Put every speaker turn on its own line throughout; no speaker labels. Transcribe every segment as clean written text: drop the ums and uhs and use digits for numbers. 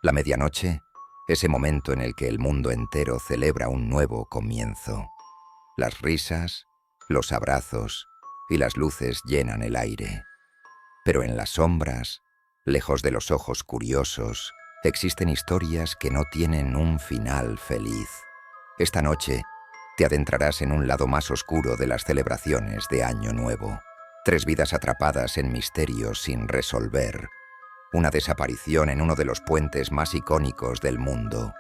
La medianoche, ese momento en el que el mundo entero celebra un nuevo comienzo. Las risas, los abrazos y las luces llenan el aire. Pero en las sombras, lejos de los ojos curiosos, existen historias que no tienen un final feliz. Esta noche te adentrarás en un lado más oscuro de las celebraciones de Año Nuevo. 3 vidas atrapadas en misterios sin resolver. Una desaparición en uno de los puentes más icónicos del mundo.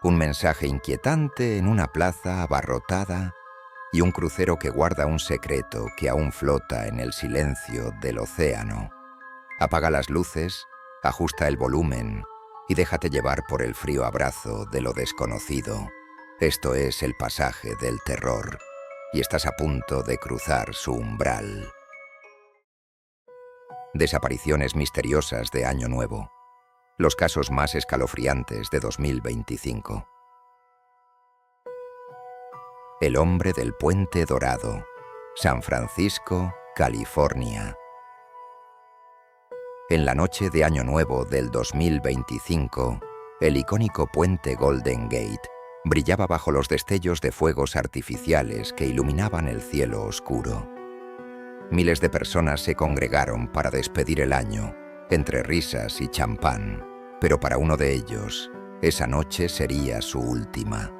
Un mensaje inquietante en una plaza abarrotada y un crucero que guarda un secreto que aún flota en el silencio del océano. Apaga las luces, ajusta el volumen y déjate llevar por el frío abrazo de lo desconocido. Esto es el pasaje del terror y estás a punto de cruzar su umbral. Desapariciones misteriosas de Año Nuevo. Los casos más escalofriantes de 2025. El hombre del Puente Dorado, San Francisco, California. En la noche de Año Nuevo del 2025, el icónico puente Golden Gate brillaba bajo los destellos de fuegos artificiales que iluminaban el cielo oscuro. Miles de personas se congregaron para despedir el año, entre risas y champán, pero para uno de ellos, esa noche sería su última.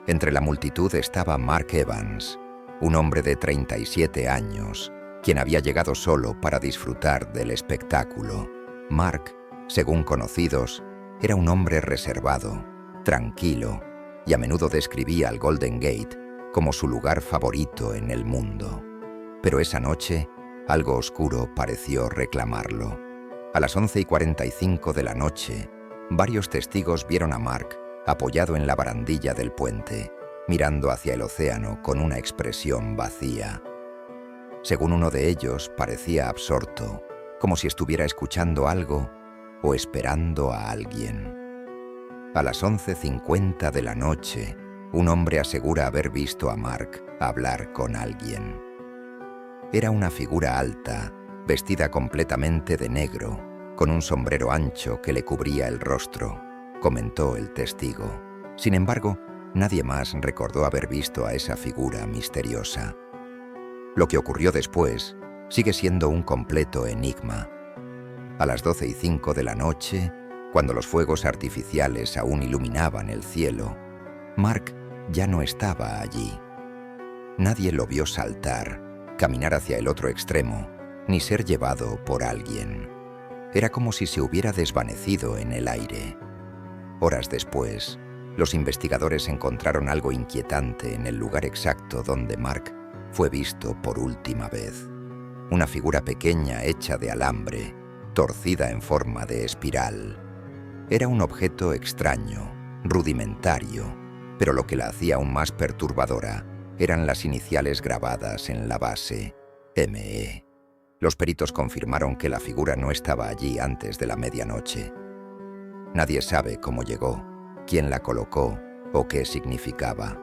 Entre la multitud estaba Mark Evans, un hombre de 37 años, quien había llegado solo para disfrutar del espectáculo. Mark, según conocidos, era un hombre reservado, tranquilo, y a menudo describía al Golden Gate como su lugar favorito en el mundo. Pero esa noche, algo oscuro pareció reclamarlo. A las 11:45 de la noche, varios testigos vieron a Mark apoyado en la barandilla del puente, mirando hacia el océano con una expresión vacía. Según uno de ellos, parecía absorto, como si estuviera escuchando algo o esperando a alguien. A las 11:50 de la noche, un hombre asegura haber visto a Mark hablar con alguien. Era una figura alta, vestida completamente de negro, con un sombrero ancho que le cubría el rostro, comentó el testigo. Sin embargo, nadie más recordó haber visto a esa figura misteriosa. Lo que ocurrió después sigue siendo un completo enigma. A las 12:05 de la noche, cuando los fuegos artificiales aún iluminaban el cielo, Mark ya no estaba allí. Nadie lo vio saltar, caminar hacia el otro extremo, ni ser llevado por alguien. Era como si se hubiera desvanecido en el aire. Horas después, los investigadores encontraron algo inquietante en el lugar exacto donde Mark fue visto por última vez. Una figura pequeña hecha de alambre, torcida en forma de espiral. Era un objeto extraño, rudimentario, pero lo que la hacía aún más perturbadora eran las iniciales grabadas en la base, ME. Los peritos confirmaron que la figura no estaba allí antes de la medianoche. Nadie sabe cómo llegó, quién la colocó o qué significaba.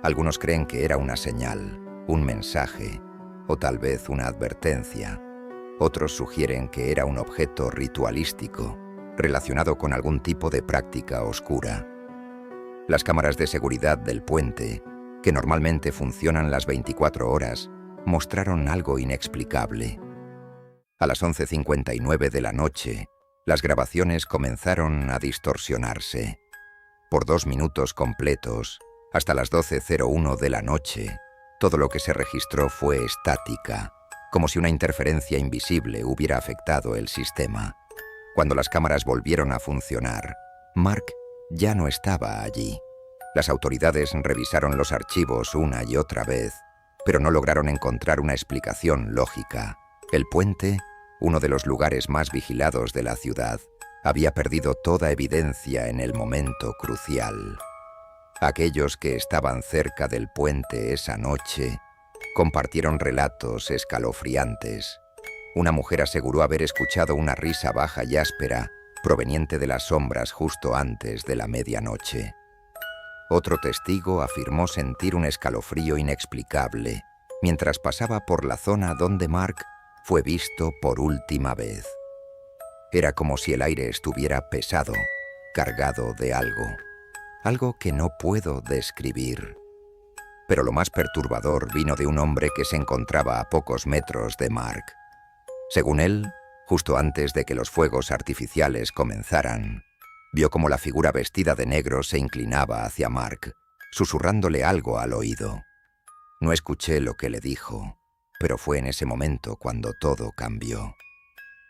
Algunos creen que era una señal, un mensaje o tal vez una advertencia. Otros sugieren que era un objeto ritualístico relacionado con algún tipo de práctica oscura. Las cámaras de seguridad del puente, que normalmente funcionan las 24 horas, mostraron algo inexplicable. A las 11:59 de la noche, las grabaciones comenzaron a distorsionarse. Por 2 minutos completos, hasta las 12:01 de la noche, todo lo que se registró fue estática, como si una interferencia invisible hubiera afectado el sistema. Cuando las cámaras volvieron a funcionar, Mark ya no estaba allí. Las autoridades revisaron los archivos una y otra vez, pero no lograron encontrar una explicación lógica. El puente, uno de los lugares más vigilados de la ciudad, había perdido toda evidencia en el momento crucial. Aquellos que estaban cerca del puente esa noche compartieron relatos escalofriantes. Una mujer aseguró haber escuchado una risa baja y áspera proveniente de las sombras justo antes de la medianoche. Otro testigo afirmó sentir un escalofrío inexplicable mientras pasaba por la zona donde Mark fue visto por última vez. Era como si el aire estuviera pesado, cargado de algo que no puedo describir. Pero lo más perturbador vino de un hombre que se encontraba a pocos metros de Mark. Según él, justo antes de que los fuegos artificiales comenzaran, vio como la figura vestida de negro se inclinaba hacia Mark, susurrándole algo al oído. No escuché lo que le dijo, pero fue en ese momento cuando todo cambió.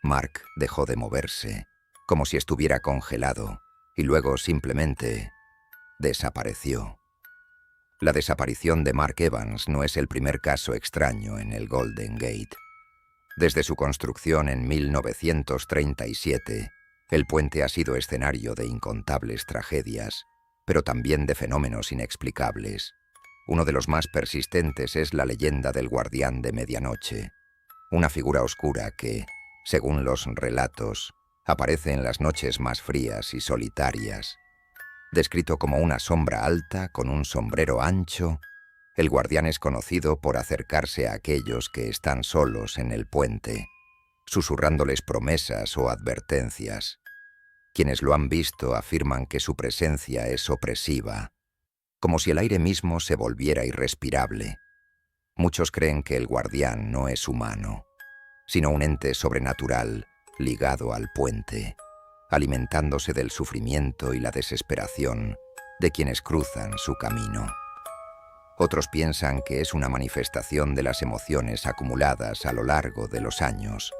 Mark dejó de moverse, como si estuviera congelado, y luego simplemente desapareció. La desaparición de Mark Evans no es el primer caso extraño en el Golden Gate. Desde su construcción en 1937, el puente ha sido escenario de incontables tragedias, pero también de fenómenos inexplicables. Uno de los más persistentes es la leyenda del guardián de medianoche, una figura oscura que, según los relatos, aparece en las noches más frías y solitarias. Descrito como una sombra alta con un sombrero ancho, el guardián es conocido por acercarse a aquellos que están solos en el puente, susurrándoles promesas o advertencias. Quienes lo han visto afirman que su presencia es opresiva, como si el aire mismo se volviera irrespirable. Muchos creen que el guardián no es humano, sino un ente sobrenatural ligado al puente, alimentándose del sufrimiento y la desesperación de quienes cruzan su camino. Otros piensan que es una manifestación de las emociones acumuladas a lo largo de los años,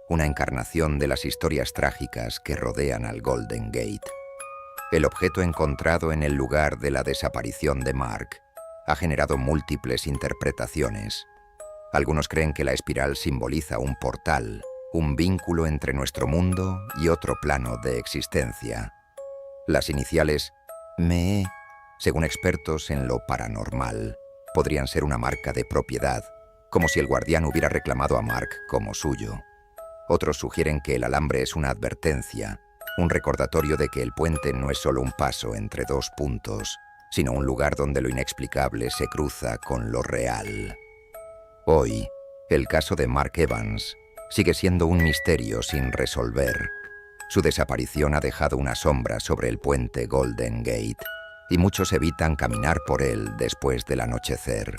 una encarnación de las historias trágicas que rodean al Golden Gate. El objeto encontrado en el lugar de la desaparición de Mark ha generado múltiples interpretaciones. Algunos creen que la espiral simboliza un portal, un vínculo entre nuestro mundo y otro plano de existencia. Las iniciales ME, según expertos en lo paranormal, podrían ser una marca de propiedad, como si el guardián hubiera reclamado a Mark como suyo. Otros sugieren que el alambre es una advertencia, un recordatorio de que el puente no es solo un paso entre dos puntos, sino un lugar donde lo inexplicable se cruza con lo real. Hoy, el caso de Mark Evans sigue siendo un misterio sin resolver. Su desaparición ha dejado una sombra sobre el puente Golden Gate, y muchos evitan caminar por él después del anochecer.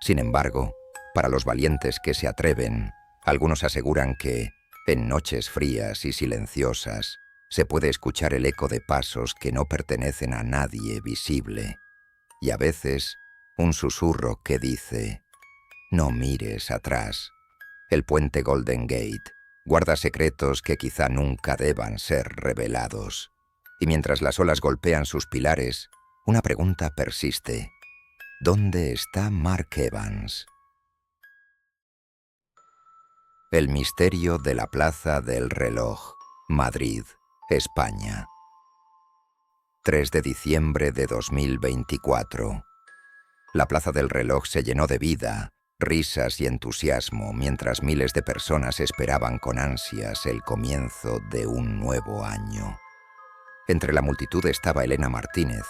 Sin embargo, para los valientes que se atreven, algunos aseguran que, en noches frías y silenciosas, se puede escuchar el eco de pasos que no pertenecen a nadie visible, y a veces un susurro que dice: «No mires atrás». El puente Golden Gate guarda secretos que quizá nunca deban ser revelados. Y mientras las olas golpean sus pilares, una pregunta persiste: ¿dónde está Mark Evans? El misterio de la Plaza del Reloj, Madrid, España. 3 de diciembre de 2024. La Plaza del Reloj se llenó de vida, risas y entusiasmo mientras miles de personas esperaban con ansias el comienzo de un nuevo año. Entre la multitud estaba Elena Martínez,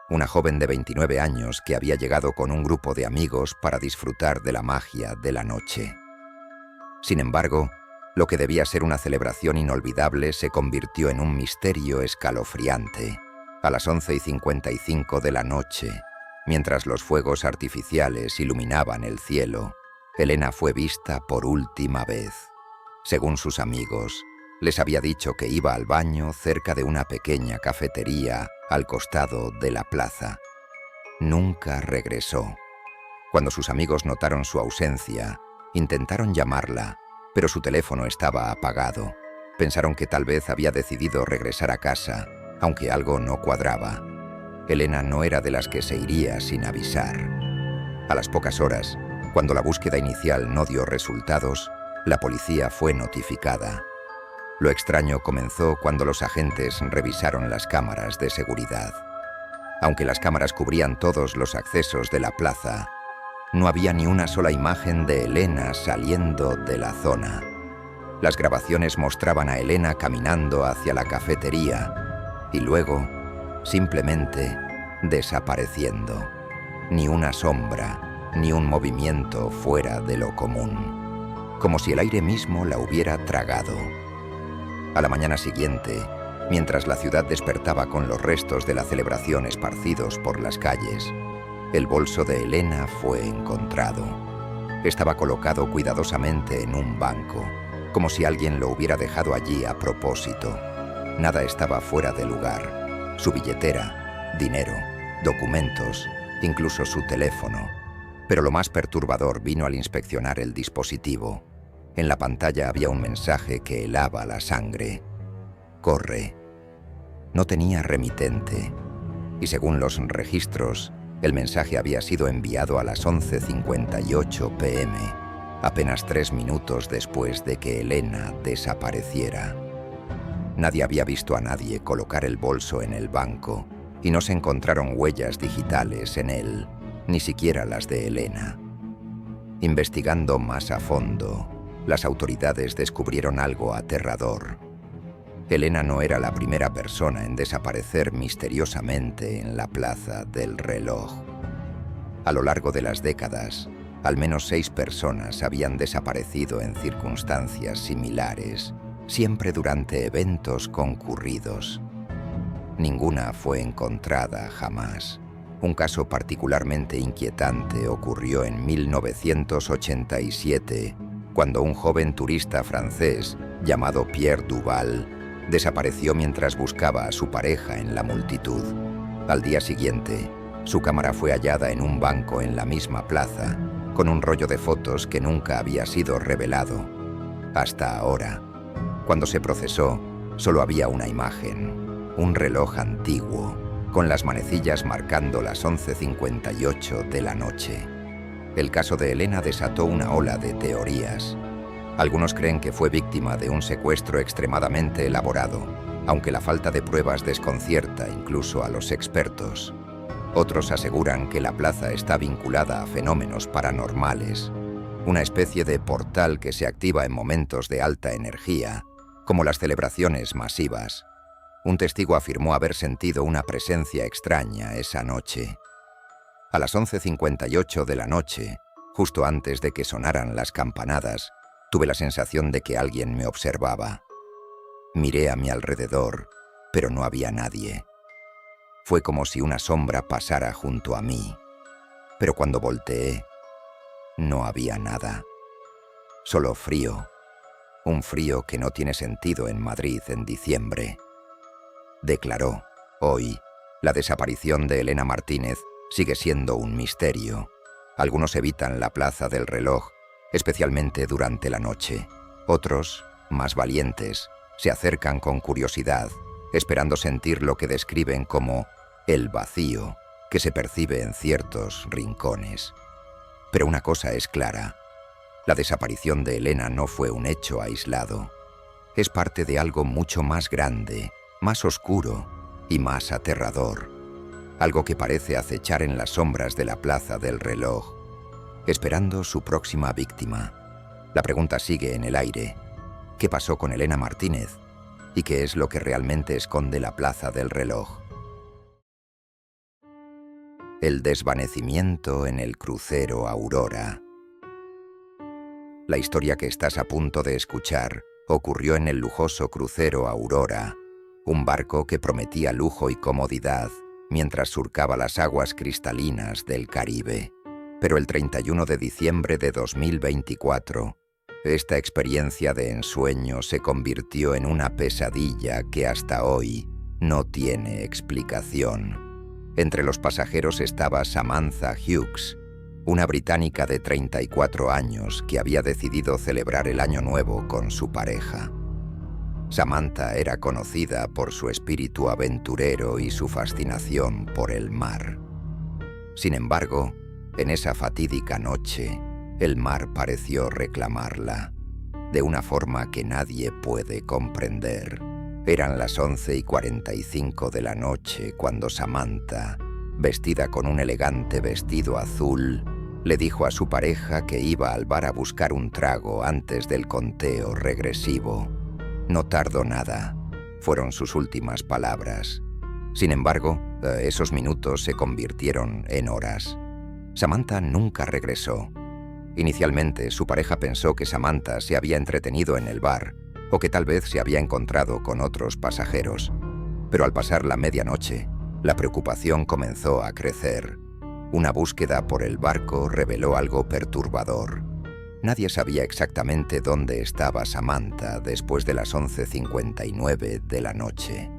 una joven de 29 años que había llegado con un grupo de amigos para disfrutar de la magia de la noche. Sin embargo, lo que debía ser una celebración inolvidable se convirtió en un misterio escalofriante. A las 11:55 de la noche, mientras los fuegos artificiales iluminaban el cielo, Elena fue vista por última vez. Según sus amigos, les había dicho que iba al baño cerca de una pequeña cafetería al costado de la plaza. Nunca regresó. Cuando sus amigos notaron su ausencia, intentaron llamarla, pero su teléfono estaba apagado. Pensaron que tal vez había decidido regresar a casa, aunque algo no cuadraba. Elena no era de las que se iría sin avisar. A las pocas horas, cuando la búsqueda inicial no dio resultados, la policía fue notificada. Lo extraño comenzó cuando los agentes revisaron las cámaras de seguridad. Aunque las cámaras cubrían todos los accesos de la plaza, no había ni una sola imagen de Elena saliendo de la zona. Las grabaciones mostraban a Elena caminando hacia la cafetería y luego, simplemente, desapareciendo. Ni una sombra, ni un movimiento fuera de lo común. Como si el aire mismo la hubiera tragado. A la mañana siguiente, Mientras la ciudad despertaba con los restos de la celebración esparcidos por las calles, el bolso de Elena fue encontrado. Estaba colocado cuidadosamente en un banco, como si alguien lo hubiera dejado allí a propósito. Nada estaba fuera de lugar. Su billetera, dinero, documentos, incluso su teléfono. Pero lo más perturbador vino al inspeccionar el dispositivo. En la pantalla había un mensaje que helaba la sangre. Corre. No tenía remitente, y según los registros, el mensaje había sido enviado a las 11:58 p.m., apenas 3 minutos después de que Elena desapareciera. Nadie había visto a nadie colocar el bolso en el banco, y no se encontraron huellas digitales en él, ni siquiera las de Elena. Investigando más a fondo, las autoridades descubrieron algo aterrador. Elena no era la primera persona en desaparecer misteriosamente en la Plaza del Reloj. A lo largo de las décadas, al menos 6 personas habían desaparecido en circunstancias similares, siempre durante eventos concurridos. Ninguna fue encontrada jamás. Un caso particularmente inquietante ocurrió en 1987, cuando un joven turista francés llamado Pierre Duval desapareció mientras buscaba a su pareja en la multitud. Al día siguiente, su cámara fue hallada en un banco en la misma plaza, con un rollo de fotos que nunca había sido revelado. Hasta ahora, cuando se procesó, solo había una imagen, un reloj antiguo, con las manecillas marcando las 11:58 de la noche. El caso de Elena desató una ola de teorías. Algunos creen que fue víctima de un secuestro extremadamente elaborado, aunque la falta de pruebas desconcierta incluso a los expertos. Otros aseguran que la plaza está vinculada a fenómenos paranormales, una especie de portal que se activa en momentos de alta energía, como las celebraciones masivas. Un testigo afirmó haber sentido una presencia extraña esa noche. A las 11:58 de la noche, justo antes de que sonaran las campanadas, tuve la sensación de que alguien me observaba. Miré a mi alrededor, pero no había nadie. Fue como si una sombra pasara junto a mí. Pero cuando volteé, no había nada. Solo frío. Un frío que no tiene sentido en Madrid en diciembre. Declaró: hoy, la desaparición de Elena Martínez sigue siendo un misterio. Algunos evitan la Plaza del Reloj, especialmente durante la noche. Otros, más valientes, se acercan con curiosidad, esperando sentir lo que describen como el vacío que se percibe en ciertos rincones. Pero una cosa es clara: la desaparición de Elena no fue un hecho aislado. Es parte de algo mucho más grande, más oscuro y más aterrador. Algo que parece acechar en las sombras de la Plaza del Reloj, esperando su próxima víctima. La pregunta sigue en el aire: ¿qué pasó con Elena Martínez? ¿Y qué es lo que realmente esconde la Plaza del Reloj? El desvanecimiento en el crucero Aurora. La historia que estás a punto de escuchar ocurrió en el lujoso crucero Aurora, un barco que prometía lujo y comodidad mientras surcaba las aguas cristalinas del Caribe. Pero el 31 de diciembre de 2024, esta experiencia de ensueño se convirtió en una pesadilla que hasta hoy no tiene explicación. Entre los pasajeros estaba Samantha Hughes, una británica de 34 años que había decidido celebrar el Año Nuevo con su pareja. Samantha era conocida por su espíritu aventurero y su fascinación por el mar. Sin embargo, en esa fatídica noche, el mar pareció reclamarla, de una forma que nadie puede comprender. Eran las 11:45 de la noche cuando Samantha, vestida con un elegante vestido azul, le dijo a su pareja que iba al bar a buscar un trago antes del conteo regresivo. No tardó nada, fueron sus últimas palabras. Sin embargo, esos minutos se convirtieron en horas. Samantha nunca regresó. Inicialmente, su pareja pensó que Samantha se había entretenido en el bar, o que tal vez se había encontrado con otros pasajeros. Pero al pasar la medianoche, la preocupación comenzó a crecer. Una búsqueda por el barco reveló algo perturbador. Nadie sabía exactamente dónde estaba Samantha después de las 11:59 de la noche.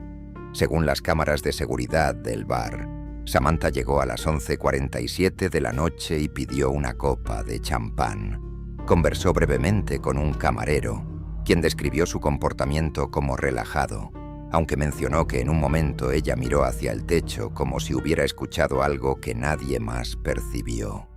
Según las cámaras de seguridad del bar, Samantha llegó a las 11:47 de la noche y pidió una copa de champán. Conversó brevemente con un camarero, quien describió su comportamiento como relajado, aunque mencionó que en un momento ella miró hacia el techo como si hubiera escuchado algo que nadie más percibió.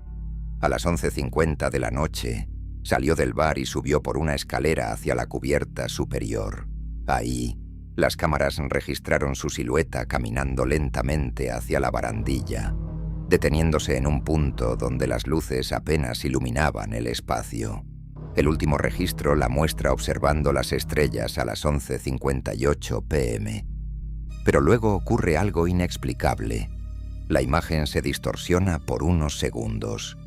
A las 11:50 de la noche, salió del bar y subió por una escalera hacia la cubierta superior. Ahí, las cámaras registraron su silueta caminando lentamente hacia la barandilla, deteniéndose en un punto donde las luces apenas iluminaban el espacio. El último registro la muestra observando las estrellas a las 11:58 p.m. Pero luego ocurre algo inexplicable. La imagen se distorsiona por unos segundos,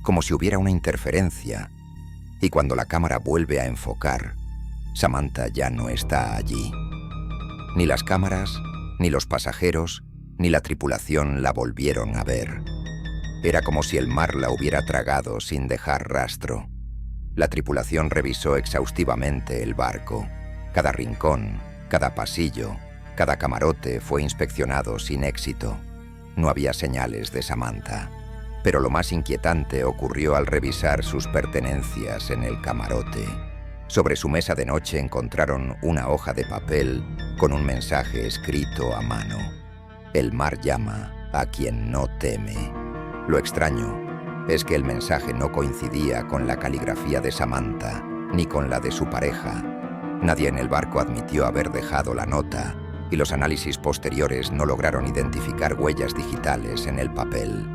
como si hubiera una interferencia, y cuando la cámara vuelve a enfocar, Samantha ya no está allí. Ni las cámaras, ni los pasajeros, ni la tripulación la volvieron a ver. Era como si el mar la hubiera tragado sin dejar rastro. La tripulación revisó exhaustivamente el barco. Cada rincón, cada pasillo, cada camarote fue inspeccionado sin éxito. No había señales de Samantha. Pero lo más inquietante ocurrió al revisar sus pertenencias en el camarote. Sobre su mesa de noche encontraron una hoja de papel con un mensaje escrito a mano. El mar llama a quien no teme. Lo extraño es que el mensaje no coincidía con la caligrafía de Samantha ni con la de su pareja. Nadie en el barco admitió haber dejado la nota y los análisis posteriores no lograron identificar huellas digitales en el papel.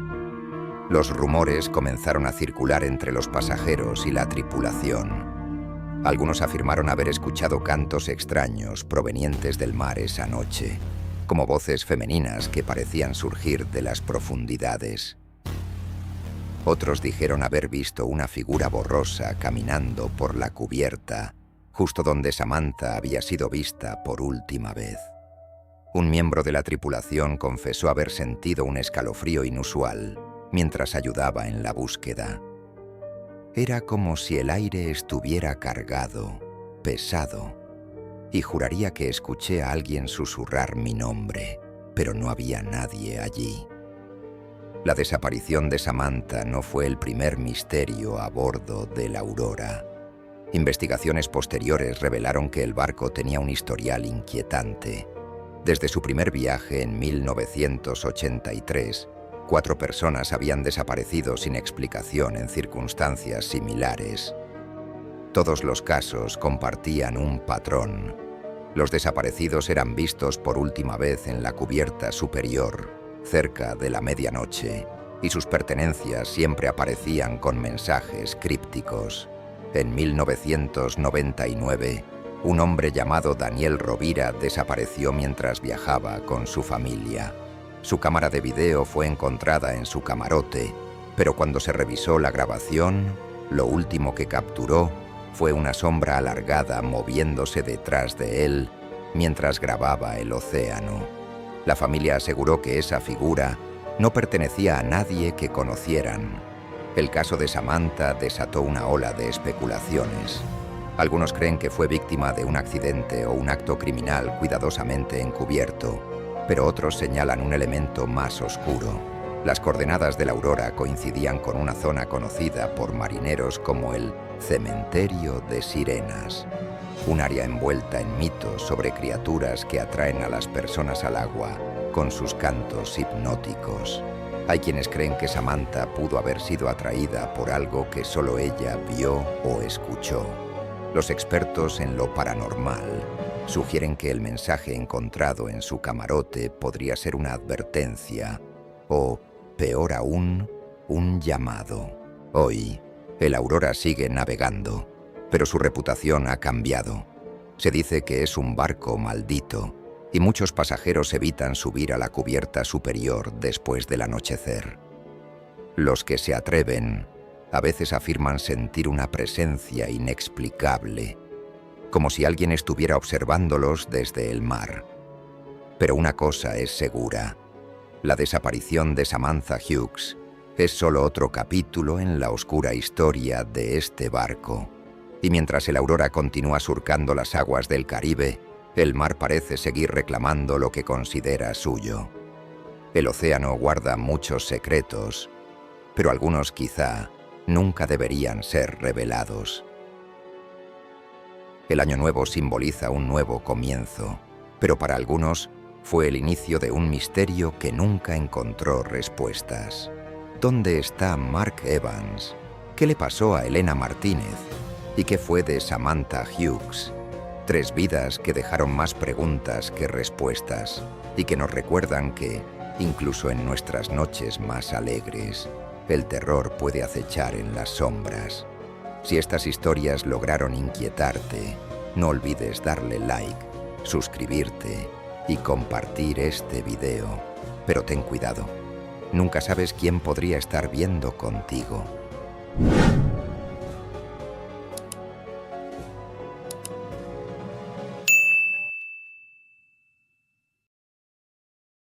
Los rumores comenzaron a circular entre los pasajeros y la tripulación. Algunos afirmaron haber escuchado cantos extraños provenientes del mar esa noche, como voces femeninas que parecían surgir de las profundidades. Otros dijeron haber visto una figura borrosa caminando por la cubierta, justo donde Samantha había sido vista por última vez. Un miembro de la tripulación confesó haber sentido un escalofrío inusual mientras ayudaba en la búsqueda. Era como si el aire estuviera cargado, pesado, y juraría que escuché a alguien susurrar mi nombre, pero no había nadie allí. La desaparición de Samantha no fue el primer misterio a bordo de la Aurora. Investigaciones posteriores revelaron que el barco tenía un historial inquietante. Desde su primer viaje en 1983, 4 personas habían desaparecido sin explicación en circunstancias similares. Todos los casos compartían un patrón. Los desaparecidos eran vistos por última vez en la cubierta superior, cerca de la medianoche, y sus pertenencias siempre aparecían con mensajes crípticos. En 1999, un hombre llamado Daniel Rovira desapareció mientras viajaba con su familia. Su cámara de video fue encontrada en su camarote, pero cuando se revisó la grabación, lo último que capturó fue una sombra alargada moviéndose detrás de él mientras grababa el océano. La familia aseguró que esa figura no pertenecía a nadie que conocieran. El caso de Samantha desató una ola de especulaciones. Algunos creen que fue víctima de un accidente o un acto criminal cuidadosamente encubierto, pero otros señalan un elemento más oscuro. Las coordenadas de la Aurora coincidían con una zona conocida por marineros como el Cementerio de Sirenas, un área envuelta en mitos sobre criaturas que atraen a las personas al agua con sus cantos hipnóticos. Hay quienes creen que Samantha pudo haber sido atraída por algo que solo ella vio o escuchó. Los expertos en lo paranormal sugieren que el mensaje encontrado en su camarote podría ser una advertencia o, peor aún, un llamado. Hoy, el Aurora sigue navegando, pero su reputación ha cambiado. Se dice que es un barco maldito y muchos pasajeros evitan subir a la cubierta superior después del anochecer. Los que se atreven a veces afirman sentir una presencia inexplicable, como si alguien estuviera observándolos desde el mar. Pero una cosa es segura: la desaparición de Samantha Hughes es solo otro capítulo en la oscura historia de este barco. Y mientras el Aurora continúa surcando las aguas del Caribe, el mar parece seguir reclamando lo que considera suyo. El océano guarda muchos secretos, pero algunos quizá nunca deberían ser revelados. El Año Nuevo simboliza un nuevo comienzo, pero para algunos fue el inicio de un misterio que nunca encontró respuestas. ¿Dónde está Mark Evans? ¿Qué le pasó a Elena Martínez? ¿Y qué fue de Samantha Hughes? 3 vidas que dejaron más preguntas que respuestas y que nos recuerdan que, incluso en nuestras noches más alegres, el terror puede acechar en las sombras. Si estas historias lograron inquietarte, no olvides darle like, suscribirte y compartir este video. Pero ten cuidado, nunca sabes quién podría estar viendo contigo.